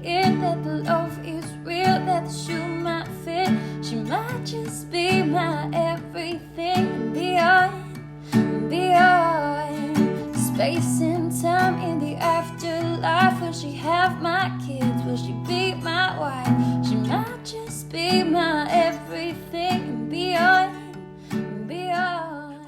seeing that the love is real, that the shoe might fit. She might just be my everything and beyond space and time in the afterlife. Will she have my kids? Will she be my wife? She might just be my everything and beyond.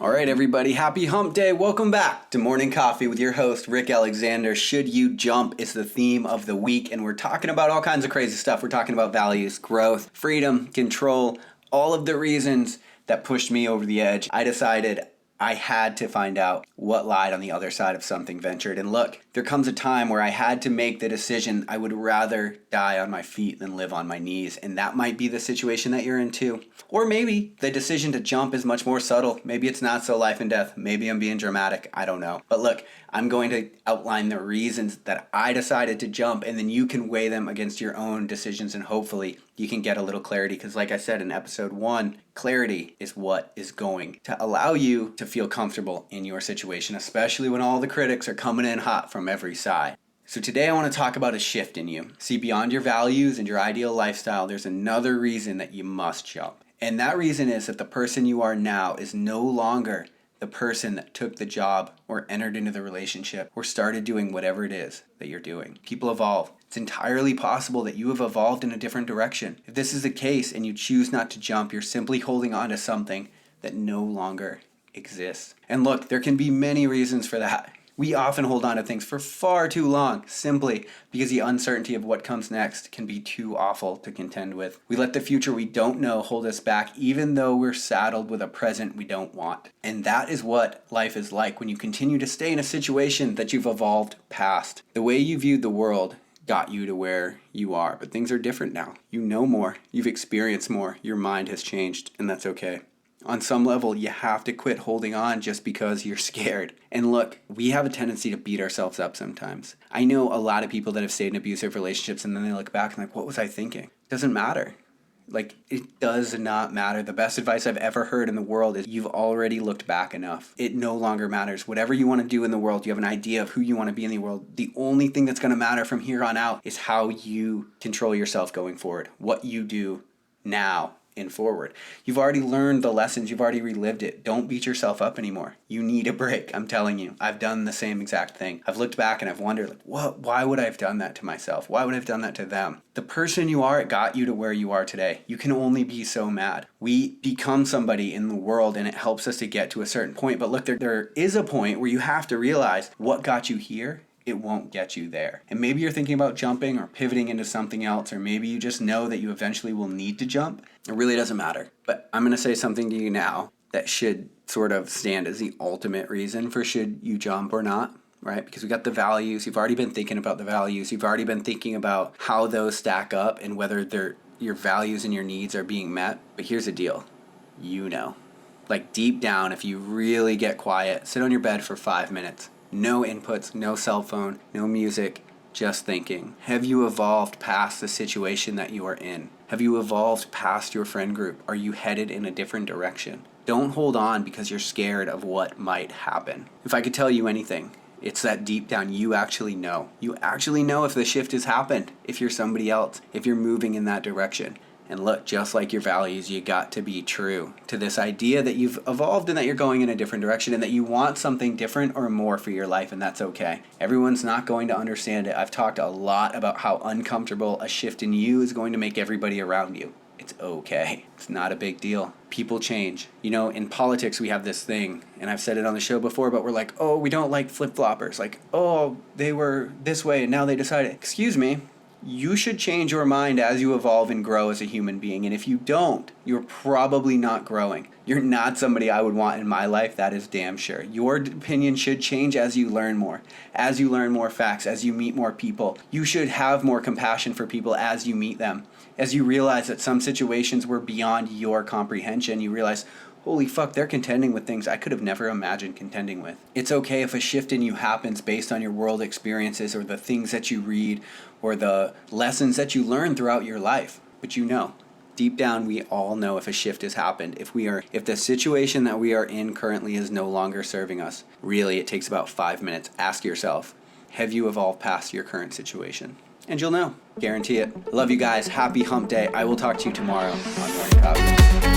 All right, everybody, happy hump day. Welcome back to Morning Coffee with your host, Rick Alexander. Should you jump is the theme of the week, and we're talking about all kinds of crazy stuff. We're talking about values, growth, freedom, control, all of the reasons that pushed me over the edge. I decided I had to find out what lied on the other side of something ventured. And look, there comes a time where I had to make the decision I would rather die on my feet than live on my knees. And that might be the situation that you're in too. Or maybe the decision to jump is much more subtle. Maybe it's not so life and death. Maybe I'm being dramatic. I don't know. But look, I'm going to outline the reasons that I decided to jump, and then you can weigh them against your own decisions, and hopefully you can get a little clarity. Because like I said in episode 1, clarity is what is going to allow you to feel comfortable in your situation, especially when all the critics are coming in hot from every side. So today I want to talk about a shift in you. See, beyond your values and your ideal lifestyle, there's another reason that you must jump. And that reason is that the person you are now is no longer the person that took the job or entered into the relationship or started doing whatever it is that you're doing. People evolve. It's entirely possible that you have evolved in a different direction. If this is the case and you choose not to jump, you're simply holding on to something that no longer exists. And look, there can be many reasons for that. We often hold on to things for far too long, simply because the uncertainty of what comes next can be too awful to contend with. We let the future we don't know hold us back, even though we're saddled with a present we don't want. And that is what life is like when you continue to stay in a situation that you've evolved past. The way you viewed the world got you to where you are, but things are different now. You know more, you've experienced more, your mind has changed, and that's okay. On some level, you have to quit holding on just because you're scared. And look, we have a tendency to beat ourselves up sometimes. I know a lot of people that have stayed in abusive relationships and then they look back and like, what was I thinking? It doesn't matter. Like, it does not matter. The best advice I've ever heard in the world is you've already looked back enough. It no longer matters. Whatever you want to do in the world, you have an idea of who you want to be in the world. The only thing that's going to matter from here on out is how you control yourself going forward. What you do now and forward. You've already learned the lessons. You've already relived it. Don't beat yourself up anymore. You need a break. I'm telling you. I've done the same exact thing. I've looked back and I've wondered, like, what? Why would I have done that to myself? Why would I have done that to them? The person you are, it got you to where you are today. You can only be so mad. We become somebody in the world and it helps us to get to a certain point. But look, there is a point where you have to realize what got you here. It won't get you there. And maybe you're thinking about jumping or pivoting into something else, or maybe you just know that you eventually will need to jump. It really doesn't matter. But I'm going to say something to you now that should sort of stand as the ultimate reason for should you jump or not, right? Because we got the values. You've already been thinking about the values. You've already been thinking about how those stack up and whether your values and your needs are being met. But here's the deal. You know. Like deep down, if you really get quiet, sit on your bed for 5 minutes. No inputs, no cell phone, no music, just thinking. Have you evolved past the situation that you are in? Have you evolved past your friend group? Are you headed in a different direction? Don't hold on because you're scared of what might happen. If I could tell you anything, it's that deep down you actually know. You actually know if the shift has happened, if you're somebody else, if you're moving in that direction. And look, just like your values, you got to be true to this idea that you've evolved and that you're going in a different direction and that you want something different or more for your life, and that's okay. Everyone's not going to understand it. I've talked a lot about how uncomfortable a shift in you is going to make everybody around you. It's okay. It's not a big deal. People change. You know, in politics, we have this thing, and I've said it on the show before, but we're like, oh, we don't like flip-floppers. Like, oh, they were this way and now they decided. Excuse me. You should change your mind as you evolve and grow as a human being. And if you don't, you're probably not growing. You're not somebody I would want in my life, that is damn sure. Your opinion should change as you learn more. As you learn more facts, as you meet more people. You should have more compassion for people as you meet them. As you realize that some situations were beyond your comprehension, you realize, holy fuck, they're contending with things I could have never imagined contending with. It's okay if a shift in you happens based on your world experiences or the things that you read or the lessons that you learn throughout your life. But you know, deep down, we all know if a shift has happened. If the situation that we are in currently is no longer serving us. Really, it takes about 5 minutes. Ask yourself, have you evolved past your current situation? and you'll know. Guarantee it. Love you guys. Happy hump day. I will talk to you tomorrow on Morning Coffee.